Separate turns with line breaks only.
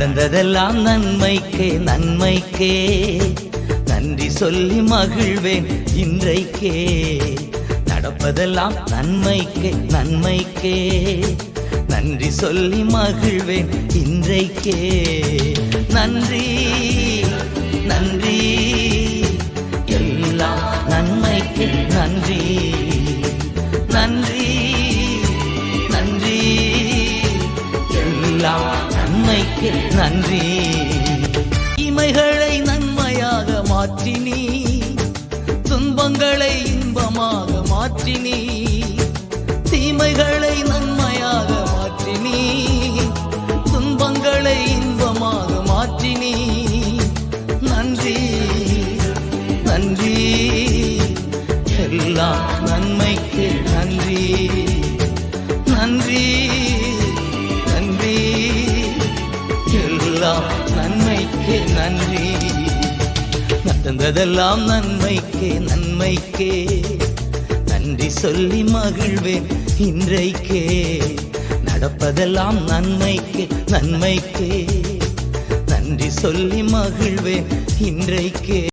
நடந்ததெல்லாம் நன்மைக்கே நன்மைக்கே, நன்றி சொல்லி மகிழ்வேன் இன்றைக்கே. நடப்பதெல்லாம் நன்மைக்கே நன்மைக்கே, நன்றி சொல்லி மகிழ்வேன் இன்றைக்கே. நன்றி நன்றி எல்லாம் நன்மைக்கு நன்றி. நன்றி நன்றி எல்லாம் நன்மைக்கு நன்றி. இமைகளை நன்மையாக மாற்றினி, துன்பங்களை இன்பமாக மாற்றினி. தீமைகளை நன்மையாக மாற்றினி, துன்பங்களை இன்பமாக மாற்றினி. நன்றி நன்றி எல்லாம் நன்மைக்கு நன்றி. நன்றி நன்றி எல்லாம் நன்மைக்கு நன்றி. நடந்ததெல்லாம் நன்மைக்கே நன்மைக்கே, நன்றி சொல்லி மகிழ்வேன் இன்றைக்கே. நடப்பதெல்லாம் நன்மைக்கு நன்மைக்கே, நன்றி சொல்லி மகிழ்வேன் இன்றைக்கே.